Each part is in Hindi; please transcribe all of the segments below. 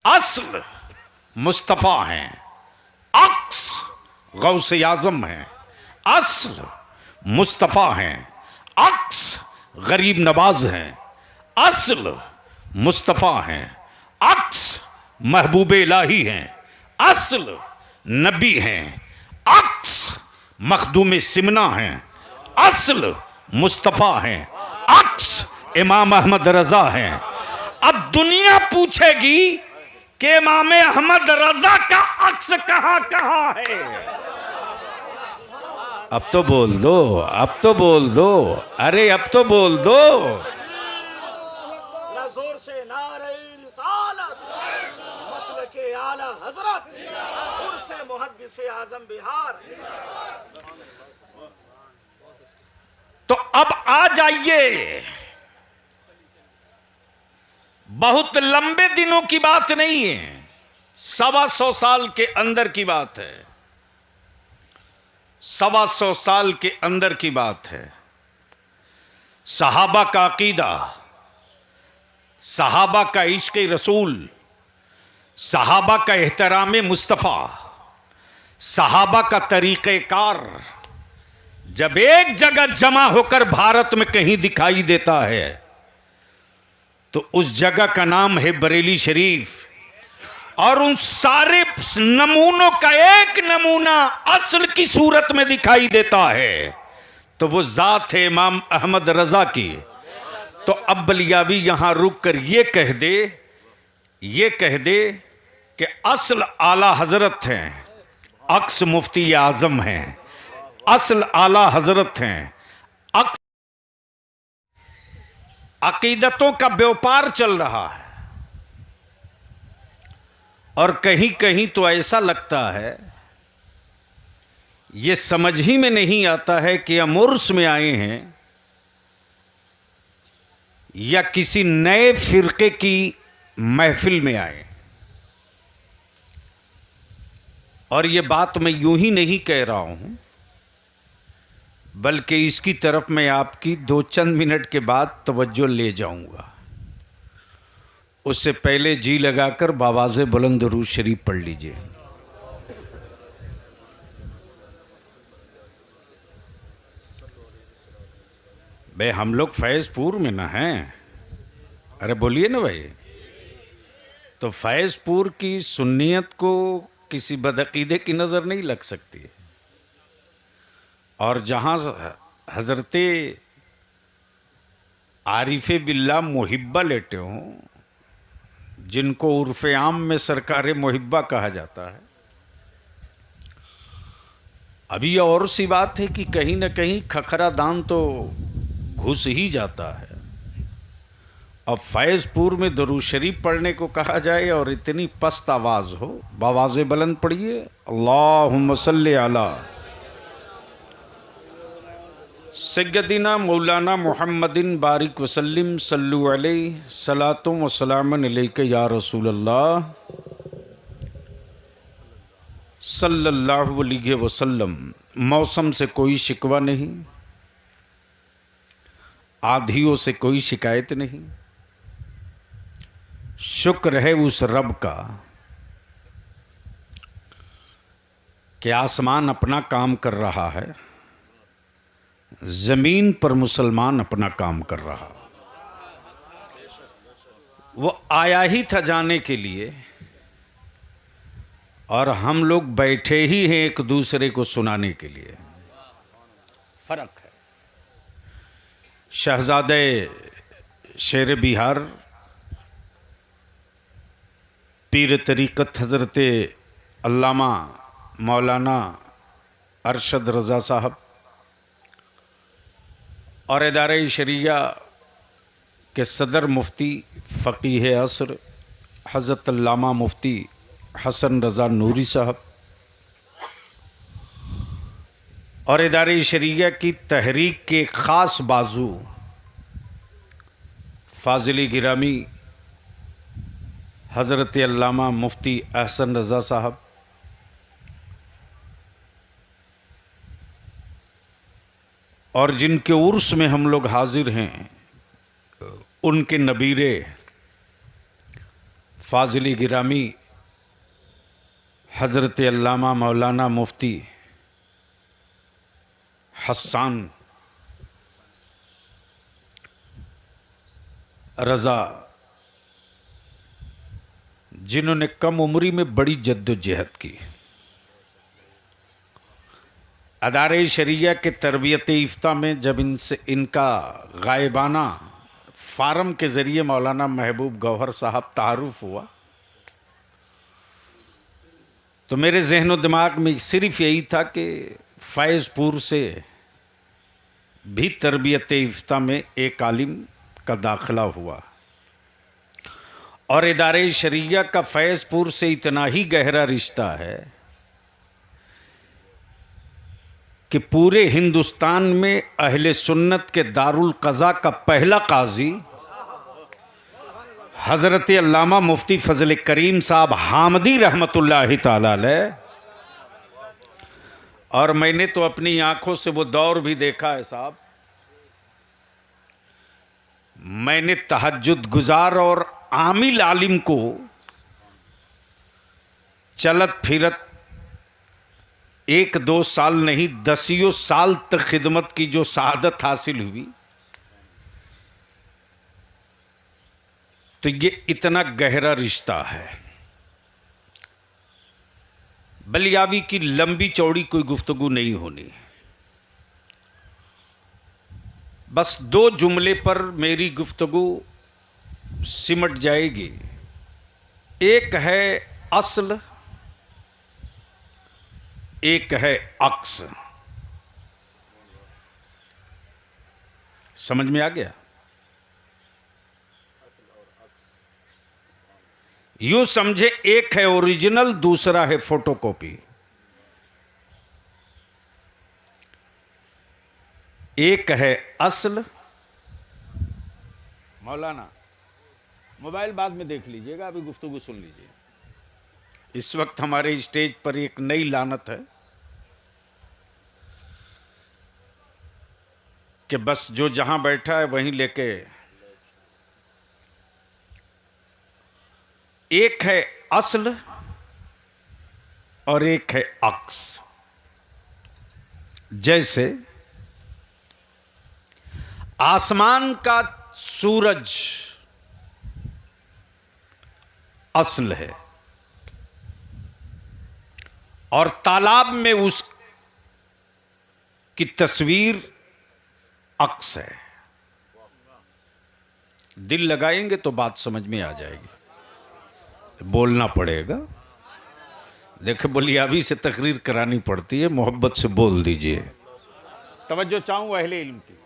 असल मुस्तफ़ा हैं, अक्स गौसे आज़म हैं। असल मुस्तफ़ा हैं, अक्स गरीब नवाज हैं। असल मुस्तफ़ा हैं, अक्स महबूब इलाही हैं। असल नबी हैं, अक्स मखदूम सिमना हैं। असल मुस्तफ़ा हैं, अक्स इमाम अहमद रज़ा हैं। अब दुनिया पूछेगी कि इमाम अहमद रज़ा का अक्स कहाँ कहाँ है। अब तो बोल दो, अब तो बोल दो, अरे अब तो बोल दो। जोर से नारे रिसालत, मसलके आला हजरत, उर्से मुहद्दिसे आज़म बिहार। तो अब आ जाइए, बहुत लंबे दिनों की बात नहीं है, 125 साल के अंदर की बात है। 125 साल के अंदर की बात है। सहाबा का अकीदा, सहाबा का इश्क़ रसूल, सहाबा का एहतराम मुस्तफ़ा, सहाबा का तरीक़ेकार जब एक जगह जमा होकर भारत में कहीं दिखाई देता है तो उस जगह का नाम है बरेली शरीफ। और उन सारे नमूनों का एक नमूना असल की सूरत में दिखाई देता है तो वो ज़ात है इमाम अहमद रज़ा की। तो अब बलियावी यहां रुक कर ये कह दे कि असल आला हजरत हैं, अक्स मुफ्ती आज़म हैं, असल आला हजरत हैं, अक्स अकीदतों का व्यापार चल रहा है। और कहीं कहीं तो ऐसा लगता है, ये समझ ही में नहीं आता है कि हम उर्स में आए हैं या किसी नए फिरके की महफिल में आए। और ये बात मैं यूं ही नहीं कह रहा हूं, बल्कि इसकी तरफ मैं आपकी 2 मिनट के बाद तवज्जो ले जाऊंगा। उससे पहले जी लगाकर बावाज़े बुलंद दुरूद शरीफ पढ़ लीजिए। भाई हम लोग फैज़पुर में ना हैं, अरे बोलिए ना भाई। तो फैज़पुर की सुन्नियत को किसी बदअकीदे की नज़र नहीं लग सकती। और जहाँ हज़रत आरिफ बिल्ला मुहिब्बा लेटे हों, जिनको उर्फ़ आम में सरकार मुहिब्बा कहा जाता है, अभी और सी बात है कि कहीं ना कहीं खखरा दान तो घुस ही जाता है। अब फैज़पुर में दरूद शरीफ पढ़ने को कहा जाए और इतनी पस्त आवाज़ हो, बावाज़े बुलंद पढ़िए, अल्लाहुम्मा सल्ली अला सय्यदिना मौलाना मुहम्मदिन बारिक वसल्लिम सल्लु अलैहि सलातुम व सलामन अलैका या रसूल अल्लाह सल्लल्लाहु अलैहि वसल्लम। मौसम से कोई शिकवा नहीं, आधियों से कोई शिकायत नहीं। शुक्र है उस रब का कि आसमान अपना काम कर रहा है, जमीन पर मुसलमान अपना काम कर रहा। वो आया ही था जाने के लिए और हम लोग बैठे ही हैं एक दूसरे को सुनाने के लिए। फर्क है। शहजादे शेर बिहार पीर तरीक़त हज़रत अल्लामा मौलाना अरशद रज़ा साहब और इदारे शरिया के सदर मुफ्ती फ़क़ीह असर हज़रत अल्लामा मुफ्ती हसन रज़ा नूरी साहब और इदारे शरिया की तहरीक के ख़ास बाजू फ़ाज़िल गिरामी हज़रत अल्लामा मुफ्ती अहसन रज़ा साहब और जिनके उर्स में हम लोग हाजिर हैं, उनके नबीरे फाजिल गिरामी हज़रत अल्लामा मौलाना मुफ्ती हसन रज़ा, जिन्होंने कम उम्री में बड़ी जद्दोजहद की, अदारे शरिया के तरबियत इफ्ता में जब इनका गायबाना फारम के ज़रिए मौलाना महबूब गौहर साहब तारुफ हुआ, तो मेरे जहन व दिमाग में सिर्फ यही था कि फैज़पुर से भी तरबियत इफ्ता में एक आलिम का दाखिला हुआ, और इदारे शरिया का फैज़पुर से इतना ही गहरा रिश्ता है कि पूरे हिंदुस्तान में अहले सुन्नत के दारुल क़ज़ा का पहला काजी हज़रत अल्लामा मुफ्ती फ़ज़ल करीम साहब हामदी रहमतुल्लाहि ताला अलैह, और मैंने तो अपनी आंखों से वो दौर भी देखा है साहब। मैंने तहज्जुद गुजार और आमिल आलिम को चलत फिरत 1-2 साल नहीं 10 साल तक खिदमत की जो सआदत हासिल हुई, तो ये इतना गहरा रिश्ता है। बलियावी की लंबी चौड़ी कोई गुफ्तगू नहीं होनी, बस 2 जुमले पर मेरी गुफ्तगू सिमट जाएगी। एक है अस्ल, एक है अक्स। समझ में आ गया? यूं समझे, एक है ओरिजिनल, दूसरा है फोटोकॉपी। एक है असल। मौलाना मोबाइल बाद में देख लीजिएगा, अभी गुफ्तगू सुन लीजिए। इस वक्त हमारे स्टेज पर एक नई लानत है कि बस जो जहां बैठा है वहीं लेके, एक है असल और एक है अक्स। जैसे आसमान का सूरज असल है और तालाब में उस की तस्वीर अक्स है। दिल लगाएंगे तो बात समझ में आ जाएगी, बोलना पड़ेगा। देखो, बलियावी से तकरीर करानी पड़ती है, मोहब्बत से बोल दीजिए। तवज्जो चाहूं अहले इल्म की।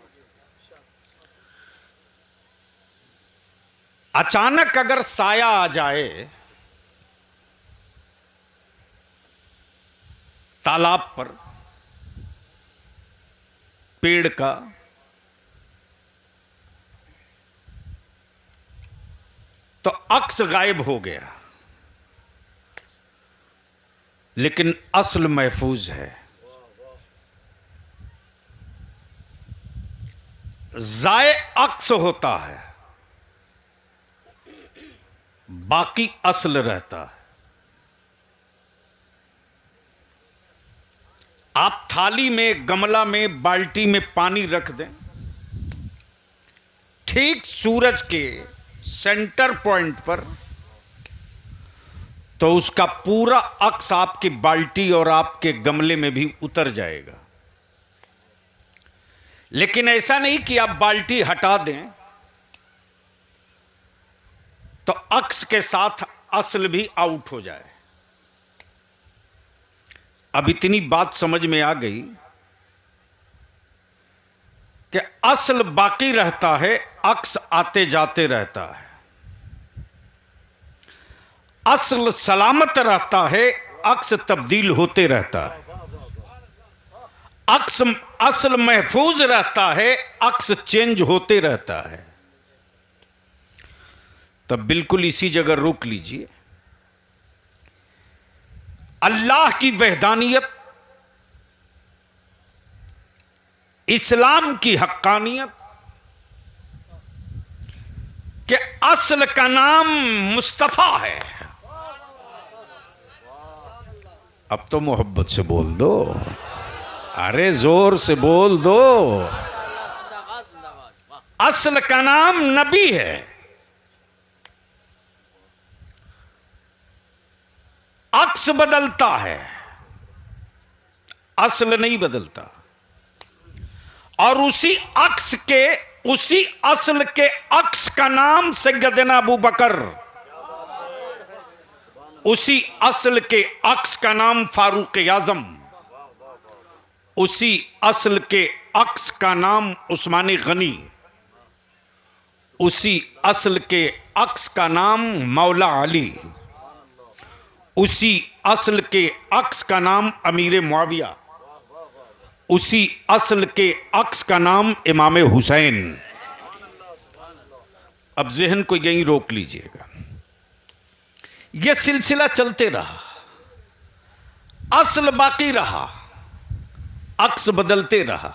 अचानक अगर साया आ जाए तालाब पर पेड़ का, तो अक्स गायब हो गया, लेकिन असल महफूज है। जाए अक्स होता है, बाकी असल रहता है। आप थाली में, गमला में, बाल्टी में पानी रख दें, ठीक सूरज के सेंटर पॉइंट पर, तो उसका पूरा अक्स आपकी बाल्टी और आपके गमले में भी उतर जाएगा। लेकिन ऐसा नहीं कि आप बाल्टी हटा दें तो अक्स के साथ असल भी आउट हो जाए। अब इतनी बात समझ में आ गई कि असल बाकी रहता है, अक्स आते जाते रहता है। असल सलामत रहता है, अक्स तब्दील होते रहता है। असल महफूज रहता है, अक्स चेंज होते रहता है। तब बिल्कुल इसी जगह रोक लीजिए। अल्लाह की वहदानियत, इस्लाम की हक्कानियत, कि असल का नाम मुस्तफा है। अब तो मोहब्बत से बोल दो, अरे जोर से बोल दो। असल का नाम नबी है, अक्स बदलता है, असल नहीं बदलता। और उसी असल के अक्स का नाम सैयदना अबू बकर, उसी असल के अक्स का नाम फारूक आजम, उसी असल के अक्स का नाम उस्मान गनी, उसी असल के अक्स का नाम मौला अली, उसी असल के अक्स का नाम अमीर मुआविया, उसी असल के अक्स का नाम इमाम हुसैन। अब जहन को यहीं रोक लीजिएगा। यह सिलसिला चलते रहा, असल बाकी रहा, अक्स बदलते रहा,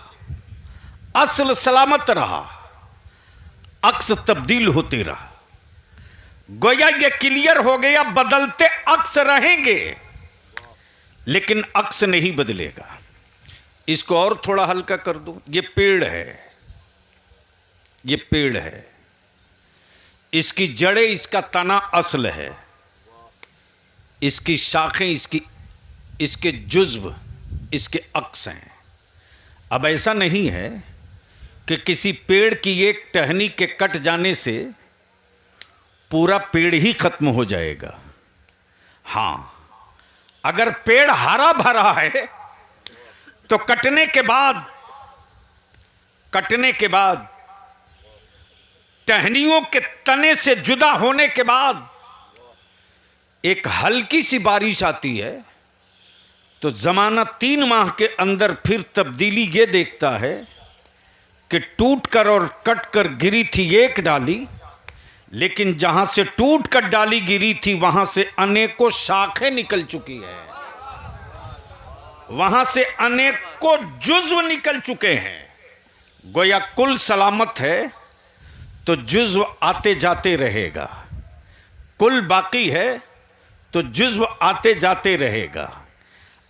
असल सलामत रहा, अक्स तब्दील होते रहा। गोया ये क्लियर हो गया, बदलते अक्स रहेंगे लेकिन अक्स नहीं बदलेगा। इसको और थोड़ा हल्का कर दो। ये पेड़ है, ये पेड़ है, इसकी जड़ें, इसका तना असल है, इसकी शाखें, इसके जुज्व, इसके अक्स हैं। अब ऐसा नहीं है कि किसी पेड़ की एक टहनी के कट जाने से पूरा पेड़ ही खत्म हो जाएगा। हां, अगर पेड़ हरा भरा है तो कटने के बाद टहनियों के तने से जुदा होने के बाद एक हल्की सी बारिश आती है तो जमाना 3 माह के अंदर फिर तब्दीली ये देखता है कि टूटकर और कटकर गिरी थी एक डाली, लेकिन जहां से टूटकर डाली गिरी थी वहां से अनेकों शाखें निकल चुकी है, वहां से अनेकों जुज्व निकल चुके हैं। गोया कुल सलामत है तो जुज्व आते जाते रहेगा, कुल बाकी है तो जुज्व आते जाते रहेगा।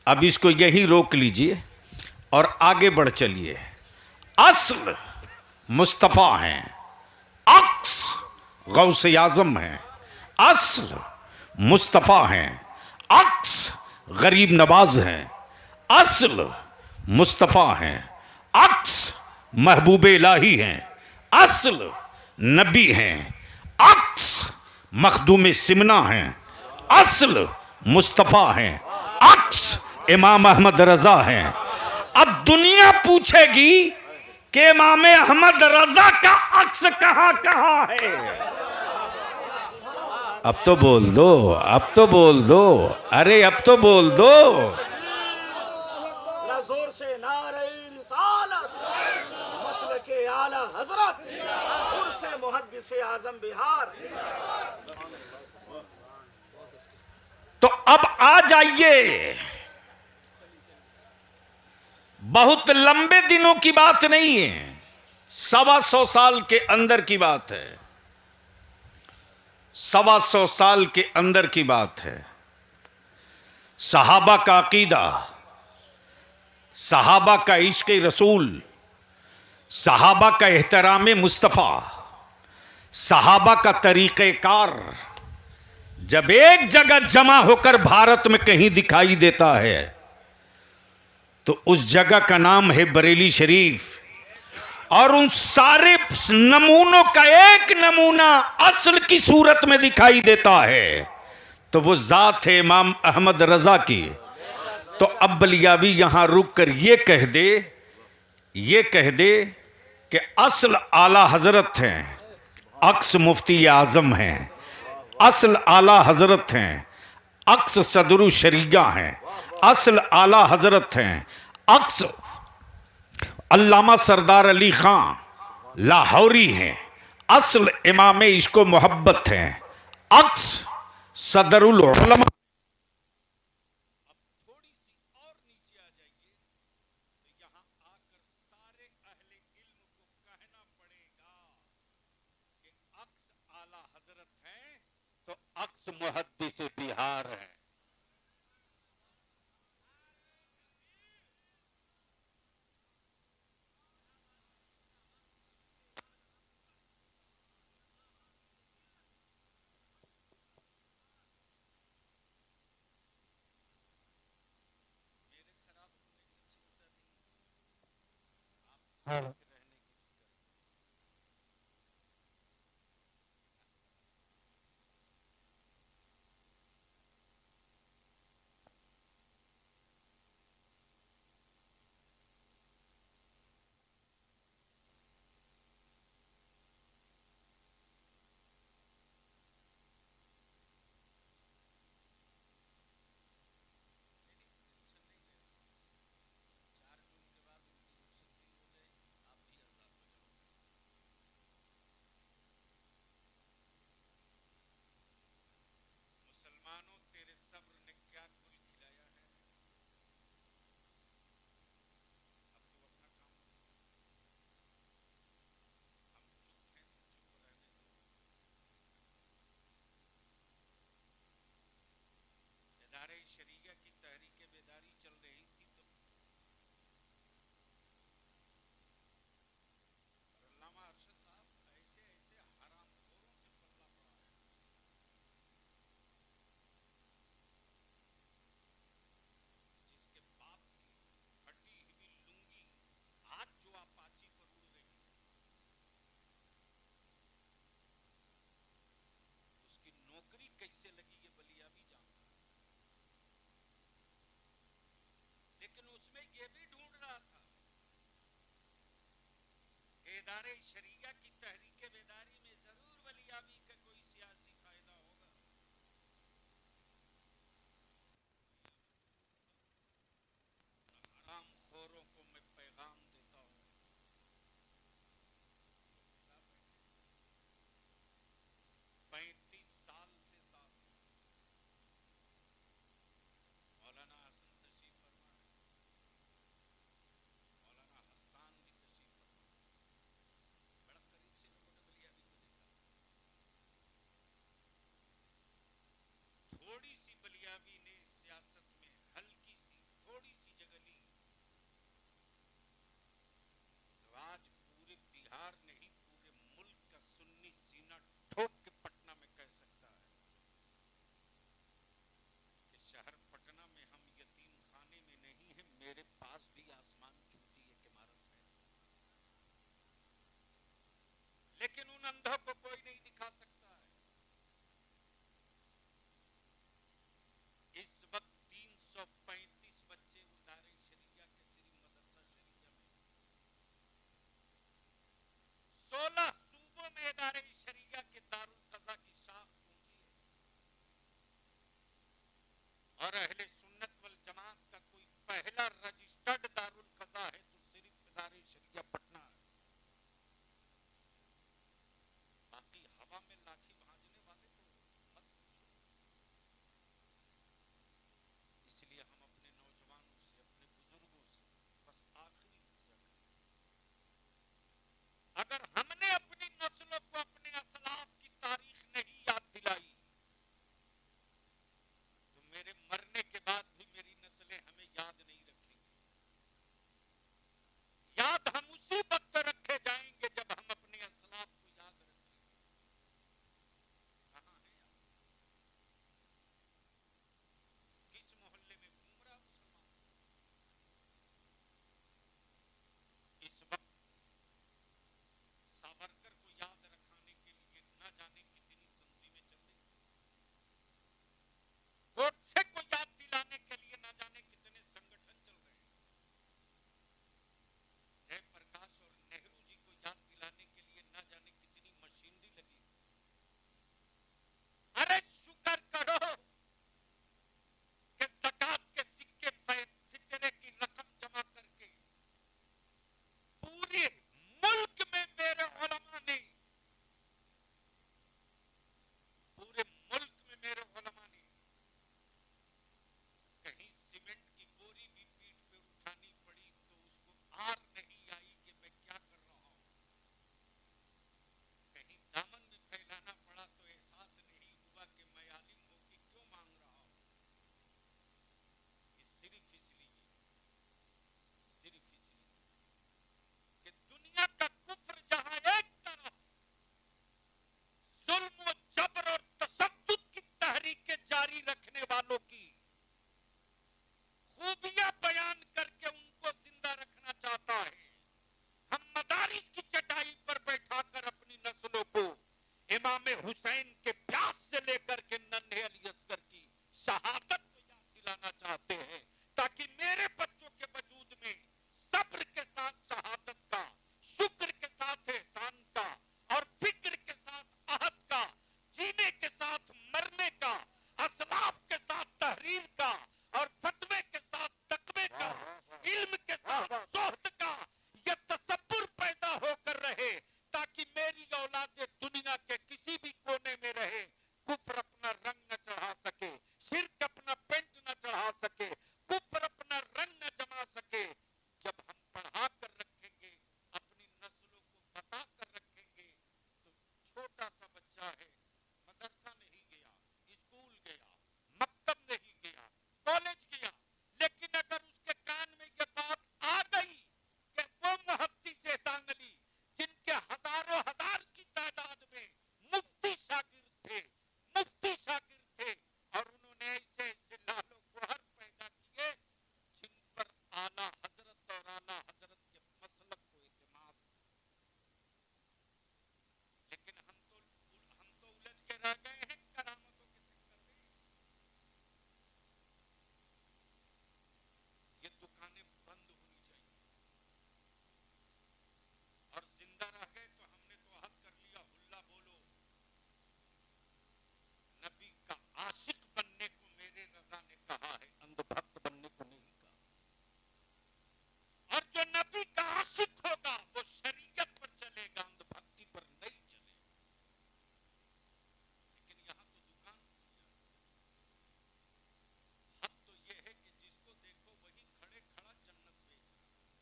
अब इसको यही रोक लीजिए और आगे बढ़ चलिए। असल मुस्तफ़ा हैं, अक्स गौसे आज़म हैं। असल मुस्तफ़ा हैं, अक्स गरीब नवाज हैं। असल मुस्तफ़ा हैं, अक्स महबूब इलाही हैं। असल नबी हैं, अक्स मखदूम सिमना हैं। असल मुस्तफ़ा हैं, अक्स इमाम अहमद रजा हैं। अब दुनिया पूछेगी कि इमाम अहमद रजा का अक्स कहां कहां है। अब तो बोल दो, अब तो बोल दो, अरे अब तो बोल दो। ना जोर से नारे रिसालत, मसलके आला हजरत, उर्से मुहद्दिसे आजम बिहार। तो अब आ जाइए, बहुत लंबे दिनों की बात नहीं है, 125 साल के अंदर की बात है, 125 साल के अंदर की बात है। सहाबा का अकीदा, सहाबा का इश्क रसूल, सहाबा का एहतराम मुस्तफ़ा, सहाबा का तरीक़ेकार जब एक जगह जमा होकर भारत में कहीं दिखाई देता है तो उस जगह का नाम है बरेली शरीफ। और उन सारे नमूनों का एक नमूना असल की सूरत में दिखाई देता है तो वो जात है इमाम अहमद रजा की। तो अब बलियावी यहां रुक कर ये कह दे कि असल आला हजरत हैं, अक्स मुफ्ती आजम हैं, असल आला हजरत हैं, अक्स सदरु शरिया हैं, असल आला हजरत हैं, अक्स अल्लामा सरदार अली खां लाहौरी हैं, असल इमाम इश्को मोहब्बत हैं, अक्स सदरुल उलमा। रहने की टेंशन नहीं है। 4 जून के बाद उनकी रुखसती हो जाएगी, आप भी आजाद हो जाओगे। मुसलमानों, तेरे सब्र ने क्या गुल खिलाया है। अब तो अपना काम करो। हम चुप हैं तो चुप रहने दो। इदारे शरिया की तहरीक बेदारी चल रही थी तो अल्लामा अरशद साहब ऐसे ऐसे हरामखोरों से पल्ला पड़ा है, जिसके बाप की फटी हुई लुंगी आज जो अपाची पर उड़ रही है, उसकी नौकरी कैसे लगी ये बलिया भी जानता है। लेकिन उसमें ये भी ढूंढ रहा था कि इदारे शरिया की तहरीक बेदारी में जरूर बलियाबी का कोई सियासी फायदा होगा। हरामखोरों को मैं पैगाम देता हूँ, 35 साल से साथ मौलाना हसन तशरीफ फरमा है, मौलाना हसन भी तशरीफ फरमा, बड़ा करीब से लोगों ने बलियाबी को देखा। थोड़ी सी बलियाबी ने सियासत में हल्की सी थोड़ी सी जगह ली तो आज पूरे बिहार नहीं पूरे मुल्क का सुन्नी सीना ठोक के पटना में कह सकता है कि शहर पटना में हम यतीम खाने में नहीं है, मेरे पास भी आसमान छूती एक इमारत है। लेकिन उन अंधों को कोई नहीं दिखा सकता है। इस वक्त 335 बच्चे उदारे शरिया के श्री मदरसा शरिया में 16 सूबों में इदारे शरिया के दारुल क़ज़ा की शाख पहुंची है और अहले सुन्नत वल जमात का कोई पहला रजिस्टर्ड दारुल क़ज़ा है तो सिर्फ इदारे शरिया पटना है। बाकी हवा में लाठी भांजने वाले तो मत पूछो। इसलिए हम अपने नौजवानों से अपने बुजुर्गों से बस आखिरी इल्तिजा करें, अगर हमने अपनी नस्लों को अपने असलाफ की तारीख नहीं याद दिलाई तो मेरे मरने के बाद भी मेरी नस्लें हमें याद नहीं रखेंगी। याद हम उसी वक्त रखे जाएंगे जब हम अपने असलाफ को याद रखेंगे। कहां है याद? किस मोहल्ले में घूम रहा मुसलमान? इस वक्त सावरकर को याद रखाने के लिए न जाने कितनी तंजीमें चल रही, गोडसे को याद दिलाने के लिए न जाने कितने संगठन चल रहे हैं, जयप्रकाश और नेहरू जी को याद दिलाने के लिए न जाने कितनी मशीनरी लगी। अरे शुक्र करो कि ज़कात के सिक्के फितरे की रकम जमा करके पूरे मुल्क में मेरे उलमा ने कहीं सीमेंट की बोरी भी पीठ पे उठानी पड़ी तो उसको आर नहीं आई कि मैं क्या कर रहा हूं। कहीं दामन भी फैलाना पड़ा तो एहसास नहीं हुआ कि मैं आलिम हूं कि क्यों मांग रहा हूं। ये सिर्फ इसलिए कि दुनिया का कुफ्र जहां एक तरफ जुल्म और जबर और तशद्दुद की तहरीकें जारी रखने वालों की खूबियां बयान करके उनको जिंदा रखना चाहता है, हम मदारिस की चटाई पर बैठाकर अपनी नस्लों को इमाम हुसैन के प्यास से लेकर के नन्हे अली असगर की शहादत को याद दिलाना चाहते हैं, ताकि मेरे बच्चों के वजूद में सब्र के साथ शहादत का, शुक्र के साथ एहसान का और फिक्र के साथ अहद का, जीने के साथ मरने का, असलाफ के साथ तहरीर का और फतवे के साथ तकवे का, इल्म के साथ सोहद का यह तसब्बुर पैदा होकर रहे, ताकि मेरी औलाद दुनिया के किसी भी कोने में रहे, कुफ्र अपना रंग न चढ़ा सके, शिर्क अपना पेंट न चढ़ा सके, कुफ्र अपना रंग न जमा सके। जब हम पढ़ा कर रखेंगे, अपनी नस्लों को बता कर रखेंगे, तो छोटा सा बच्चा है, मदरसा नहीं गया, स्कूल गया, मकतब नहीं गया, कॉलेज गया, लेकिन अगर उसके कान में यह बात आ गई कि वो मुहद्दिस एहसान अली, जिनके हजारों हजार की तादाद में मुफ्ती शागिर्द थे, और उन्होंने ऐसे ऐसे लालो गोहर पैदा किए जिन पर आला हजरत और आला हजरत के मसलक को इत्मीनान। लेकिन हम तो उलझ के रह गए हैं करामतों के चक्कर में। ये दुकानें बंद होनी चाहिए, और जिंदा रह गए तो हमने तो हद कर लिया, हुल्ला बोलो। नबी का आशिक बनने को मेरे रजा ने कहा है, अंधभक्त बनने को नहीं कहा। और जो नबी का आशिक होगा वो शरीयत पर चलेगा, अंधभक्ति पर नहीं चलेगा। लेकिन यहाँ तो दुकान खुल जाती है। हम तो ये है कि जिसको देखो वही खड़े खड़ा जन्नत बेच रहा है,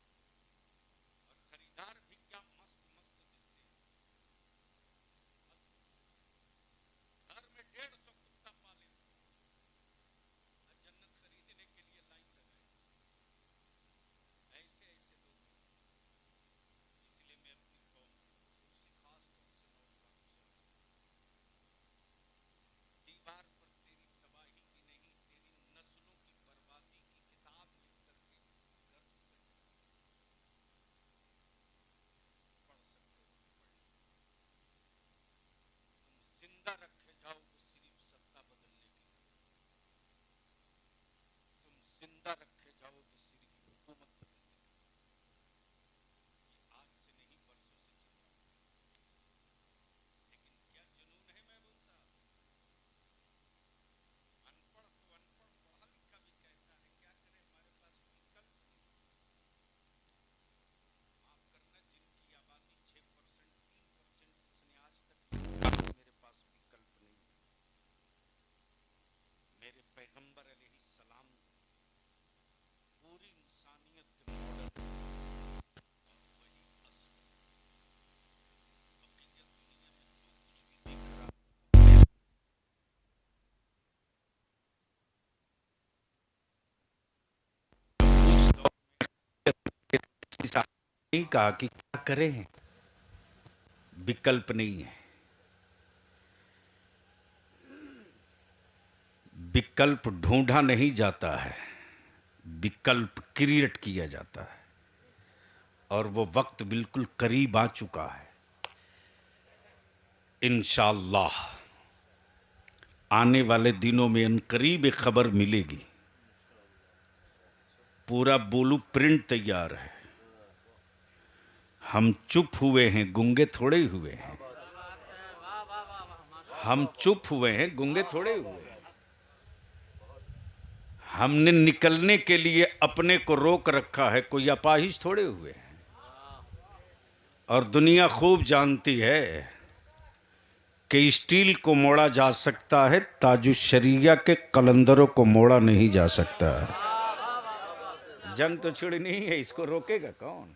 और खरीदार भी क्या मस्त मस्त दिखते हैं। घर में 150 कुत्ता पाले, जन्नत खरीदने के लिए लाइन लगाए, ऐसे ऐसे लोग हैं। इसलिए मैं अपनी कौम, उसी खास तौर से नौजवानों से अर्ज दीवार पर तेरी तबाही की नहीं, तेरी नस्लों की बर्बादी की किताब लिख करके गर्द से पढ़ सकते हो, तुम जिंदा रखे जाओगे सिर्फ सत्ता बदलने के लिए, तुम जिंदा रखे जाओगे सिर्फ हुकूमत बदलने के लिए। ये आज से नहीं बरसों से चल रहा है। लेकिन क्या जुनून है महबूब साहब, अनपढ़ को अनपढ़ पढ़ा लिखा भी कहता है, क्या करे, हमारे पास विकल्प नहीं। माफ करना, जिनकी आबादी 6%, 3% उसने आज तक लिखा, मेरे पास विकल्प नहीं है। मेरे पैगंबर अलैहिस्सलाम पूरी इंसानियत के मॉडल, और वही असल बक़ियत दुनिया में जो कुछ भी दिख रहा उस दौर में नहीं कहा कि क्या करें, विकल्प नहीं है। विकल्प ढूंढा नहीं जाता है, विकल्प क्रिएट किया जाता है, और वो वक्त बिल्कुल करीब आ चुका है। इंशाअल्लाह आने वाले दिनों में अनकरीब एक खबर मिलेगी, पूरा ब्लू प्रिंट तैयार है। हम चुप हुए हैं, गूंगे थोड़े ही हुए हैं। हम चुप हुए हैं, गूंगे थोड़े हुए हैं। हमने निकलने के लिए अपने को रोक रखा है, कोई अपाहिज थोड़े हुए हैं। और दुनिया खूब जानती है कि स्टील को मोड़ा जा सकता है, ताजुश्शरिया के कलंदरों को मोड़ा नहीं जा सकता। जंग तो छिड़नी है, इसको रोकेगा कौन।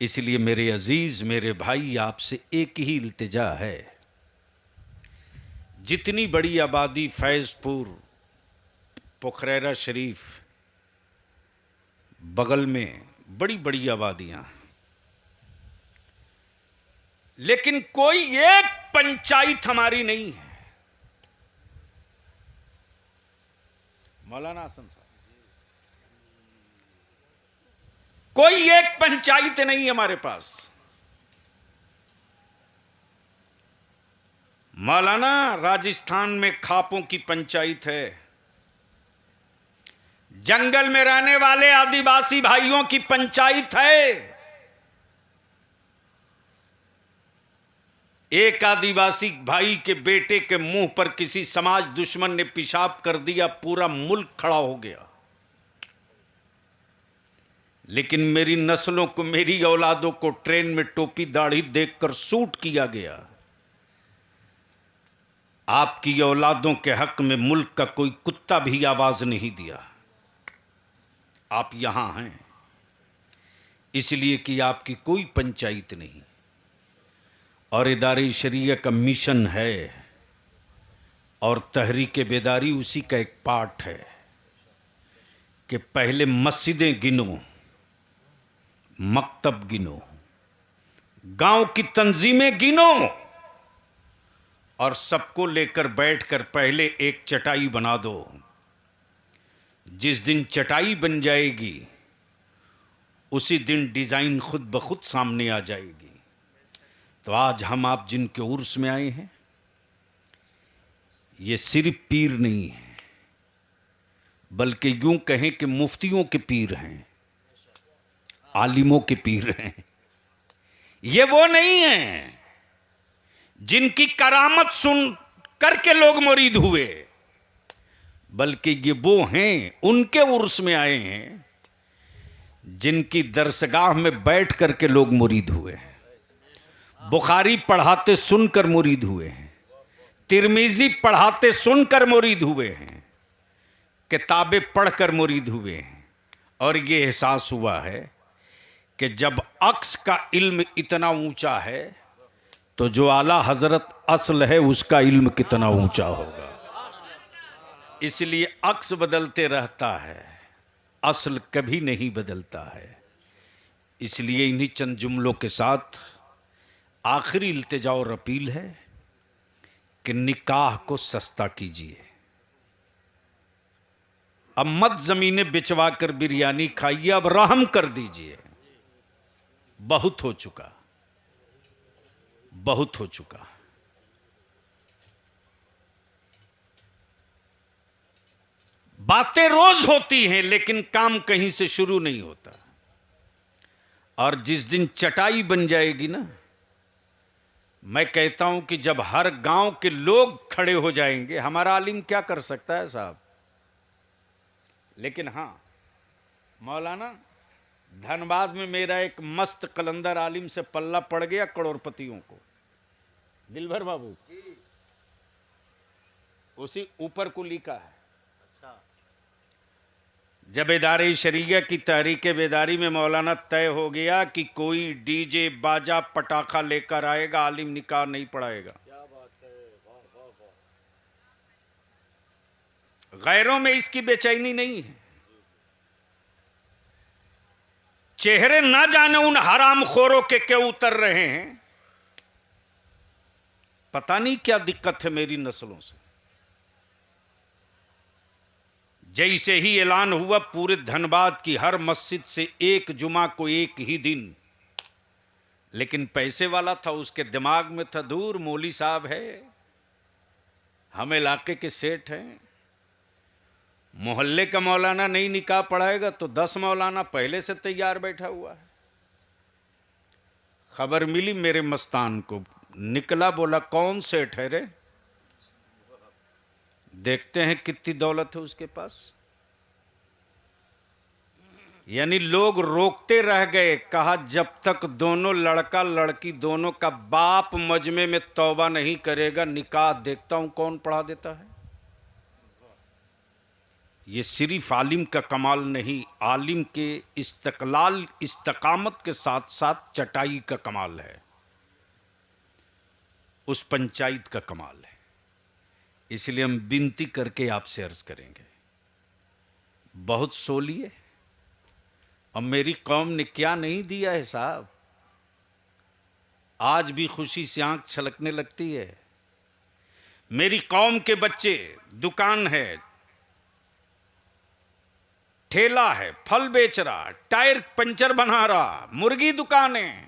इसलिए मेरे अजीज, मेरे भाई, आपसे एक ही इल्तिजा है, जितनी बड़ी आबादी फैजपुर, पोखरेरा शरीफ, बगल में बड़ी बड़ी आबादियां, लेकिन कोई एक पंचायत हमारी नहीं है। मौलाना हसन साहब, कोई एक पंचायत नहीं हमारे पास। मौलाना, राजस्थान में खापों की पंचायत है, जंगल में रहने वाले आदिवासी भाइयों की पंचायत है। एक आदिवासी भाई के बेटे के मुंह पर किसी समाज दुश्मन ने पेशाब कर दिया, पूरा मुल्क खड़ा हो गया। लेकिन मेरी नस्लों को, मेरी औलादों को ट्रेन में टोपी दाढ़ी देखकर सूट किया गया। आपकी औलादों के हक में मुल्क का कोई कुत्ता भी आवाज नहीं दिया। आप यहां हैं इसलिए कि आपकी कोई पंचायत नहीं। और इदारे शरिया का मिशन है और तहरीक बेदारी उसी का एक पार्ट है कि पहले मस्जिदें गिनो, मकतब गिनो, गांव की तंजीमें गिनो और सबको लेकर बैठकर पहले एक चटाई बना दो। जिस दिन चटाई बन जाएगी उसी दिन डिजाइन खुद ब खुद सामने आ जाएगी। तो आज हम आप जिनके उर्स में आए हैं, ये सिर्फ पीर नहीं है, बल्कि यूं कहें कि मुफ्तियों के पीर हैं, आलिमों के पीर हैं। ये वो नहीं हैं जिनकी करामत सुन करके लोग मुरीद हुए, बल्कि ये वो हैं, उनके उर्स में आए हैं जिनकी दरसगाह में बैठ करके लोग मुरीद हुए हैं। बुखारी पढ़ाते सुनकर मुरीद हुए हैं, तिरमिजी पढ़ाते सुनकर मुरीद हुए हैं, किताबें पढ़कर मुरीद हुए हैं। और ये एहसास हुआ है कि जब अक्स का इल्म इतना ऊंचा है तो जो आला हजरत असल है उसका इल्म कितना ऊंचा होगा। इसलिए अक्स बदलते रहता है, असल कभी नहीं बदलता है। इसलिए इन्हीं चंद जुमलों के साथ आखिरी इल्तिजा और अपील है कि निकाह को सस्ता कीजिए। अब मत जमीनें बिचवा कर बिरयानी खाइए, अब रहम कर दीजिए। बहुत हो चुका, बहुत हो चुका। बातें रोज होती हैं लेकिन काम कहीं से शुरू नहीं होता। और जिस दिन चटाई बन जाएगी ना, मैं कहता हूं कि जब हर गांव के लोग खड़े हो जाएंगे, हमारा आलिम क्या कर सकता है साहब। लेकिन हां मौलाना, धनबाद में मेरा एक मस्त कलंदर आलिम से पल्ला पड़ गया करोड़पतियों को, दिलभर बाबू, उसी ऊपर को लिखा है। जब इदारे शरिया की तहरीक बेदारी में मौलाना तय हो गया कि कोई डीजे बाजा पटाखा लेकर आएगा, आलिम निकाह नहीं पढ़ाएगा। क्या बात है, वाह वाह वाह। गैरों में इसकी बेचैनी नहीं है। चेहरे ना जाने उन हराम खोरों के क्यों उतर रहे हैं, पता नहीं क्या दिक्कत है मेरी नस्लों से। जैसे ही ऐलान हुआ, पूरे धनबाद की हर मस्जिद से एक जुमा को एक ही दिन। लेकिन पैसे वाला था, उसके दिमाग में था दूर मौली साहब है, हम इलाके के सेठ हैं, मोहल्ले का मौलाना नहीं निकाह पढ़ाएगा तो 10 मौलाना पहले से तैयार बैठा हुआ है। खबर मिली मेरे मस्तान को, निकला, बोला कौन सेठ है रे, देखते हैं कितनी दौलत है उसके पास। यानी लोग रोकते रह गए, कहा जब तक दोनों लड़का लड़की दोनों का बाप मजमे में तौबा नहीं करेगा, निकाह देखता हूं कौन पढ़ा देता है। ये सिर्फ आलिम का कमाल नहीं, आलिम के इस्तकलाल इस्तकामत के साथ साथ चटाई का कमाल है, उस पंचायत का कमाल है। इसलिए हम विनती करके आपसे अर्ज करेंगे, बहुत सोलिए। अब मेरी कौम ने क्या नहीं दिया है साहब, आज भी खुशी से आंख छलकने लगती है। मेरी कौम के बच्चे, दुकान है, ठेला है, फल बेच रहा, टायर पंचर बना रहा, मुर्गी दुकानें।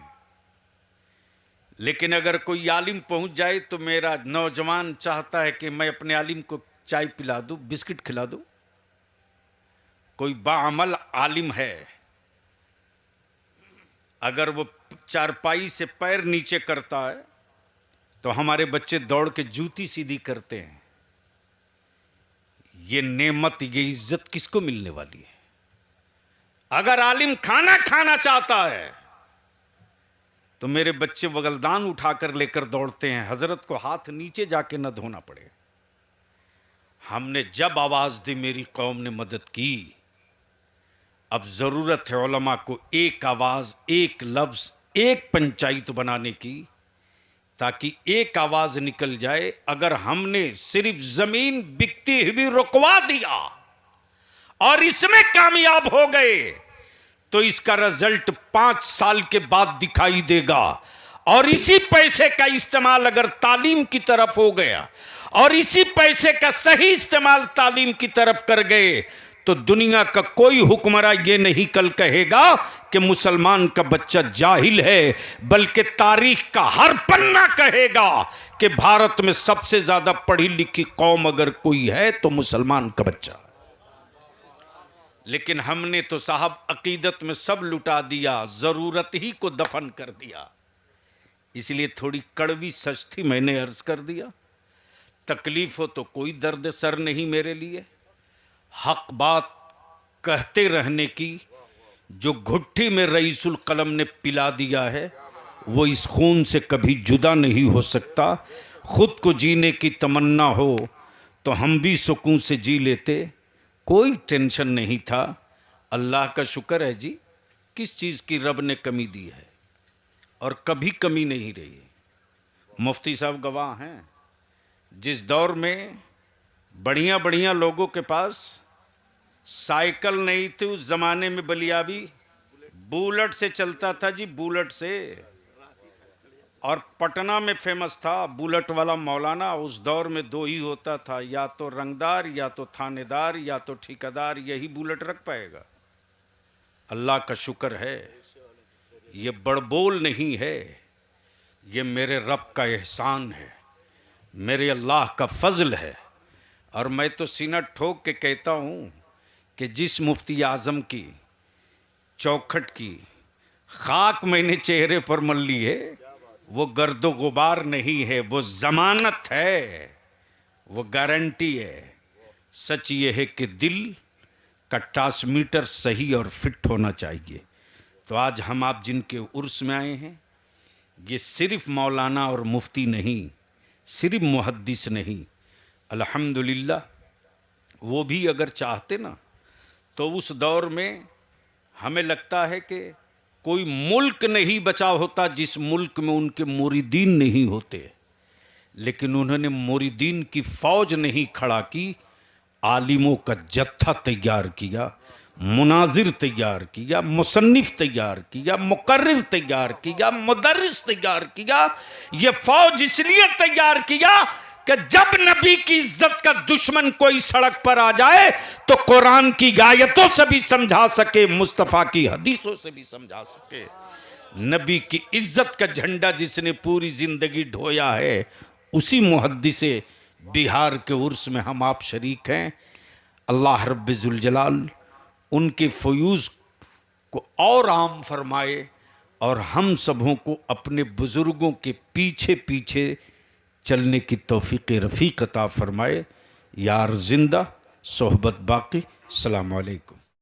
लेकिन अगर कोई आलिम पहुंच जाए तो मेरा नौजवान चाहता है कि मैं अपने आलिम को चाय पिला दूं, बिस्किट खिला दूं। कोई बाअमल आलिम है, अगर वो चारपाई से पैर नीचे करता है तो हमारे बच्चे दौड़ के जूती सीधी करते हैं। ये नेमत, ये इज्जत किसको मिलने वाली है? अगर आलिम खाना खाना चाहता है तो मेरे बच्चे वगलदान उठाकर लेकर दौड़ते हैं, हजरत को हाथ नीचे जाके न धोना पड़े। हमने जब आवाज दी मेरी कौम ने मदद की। अब जरूरत है उलमा को एक आवाज, एक लफ्ज, एक पंचायत बनाने की, ताकि एक आवाज निकल जाए। अगर हमने सिर्फ जमीन बिकती हुई रुकवा दिया और इसमें कामयाब हो गए तो इसका रिजल्ट 5 साल के बाद दिखाई देगा। और इसी पैसे का इस्तेमाल अगर तालीम की तरफ हो गया और इसी पैसे का सही इस्तेमाल तालीम की तरफ कर गए तो दुनिया का कोई हुक्मरान ये नहीं कल कहेगा कि मुसलमान का बच्चा जाहिल है, बल्कि तारीख का हर पन्ना कहेगा कि भारत में सबसे ज्यादा पढ़ी लिखी कौम अगर कोई है तो मुसलमान का बच्चा। लेकिन हमने तो साहब अकीदत में सब लुटा दिया, जरूरत ही को दफन कर दिया। इसलिए थोड़ी कड़वी सच थी, मैंने अर्ज कर दिया। तकलीफ हो तो कोई दर्द सर नहीं मेरे लिए। हक बात कहते रहने की जो घुट्टी में रईसुल कलम ने पिला दिया है वो इस खून से कभी जुदा नहीं हो सकता। खुद को जीने की तमन्ना हो तो हम भी सुकून से जी लेते, कोई टेंशन नहीं था। अल्लाह का शुक्र है जी, किस चीज़ की रब ने कमी दी है और कभी कमी नहीं रही है। मुफ्ती साहब गवाह हैं, जिस दौर में बढ़िया बढ़िया लोगों के पास साइकिल नहीं थी, उस जमाने में बलियाबी बुलेट से चलता था जी, बुलेट से। और पटना में फेमस था बुलेट वाला मौलाना। उस दौर में 2 ही होता था, या तो रंगदार या तो थानेदार या तो ठेकेदार, यही बुलेट रख पाएगा। अल्लाह का शुक्र है, ये बड़बोल नहीं है, ये मेरे रब का एहसान है, मेरे अल्लाह का फजल है। और मैं तो सीना ठोक के कहता हूँ कि जिस मुफ्ती आज़म की चौखट की खाक मैंने चेहरे पर मल ली है वो गर्दो गुबार नहीं है, वो जमानत है, वो गारंटी है। सच ये है कि दिल का ट्रांसमीटर सही और फिट होना चाहिए। तो आज हम आप जिनके उर्स में आए हैं, ये सिर्फ मौलाना और मुफ्ती नहीं, सिर्फ मुहद्दिस नहीं, अल्हम्दुलिल्लाह वो भी अगर चाहते ना तो उस दौर में हमें लगता है कि कोई मुल्क नहीं बचा होता जिस मुल्क में उनके मुरीदीन नहीं होते। लेकिन उन्होंने मुरीदीन की फौज नहीं खड़ा की, आलिमों का जत्था तैयार किया, मुनाजिर तैयार किया, मुसन्निफ तैयार किया, मुकर्रिर तैयार किया, मुदर्रिस तैयार किया। ये फौज इसलिए तैयार किया कि जब नबी की इज्जत का दुश्मन कोई सड़क पर आ जाए तो कुरान की आयतों से भी समझा सके, मुस्तफ़ा की हदीसों से भी समझा सके। नबी की इज्जत का झंडा जिसने पूरी जिंदगी ढोया है, उसी मुहद्दिसे बिहार के उर्स में हम आप शरीक हैं। अल्लाह रब्बुल जलाल उनके फ़यूज़ को और आम फरमाए और हम सबों को अपने बुज़ुर्गों के पीछे पीछे चलने की तौफीक रफ़ीक अता फरमाए। यार जिंदा सोहबत बाकी। अस्सलामु अलैकुम।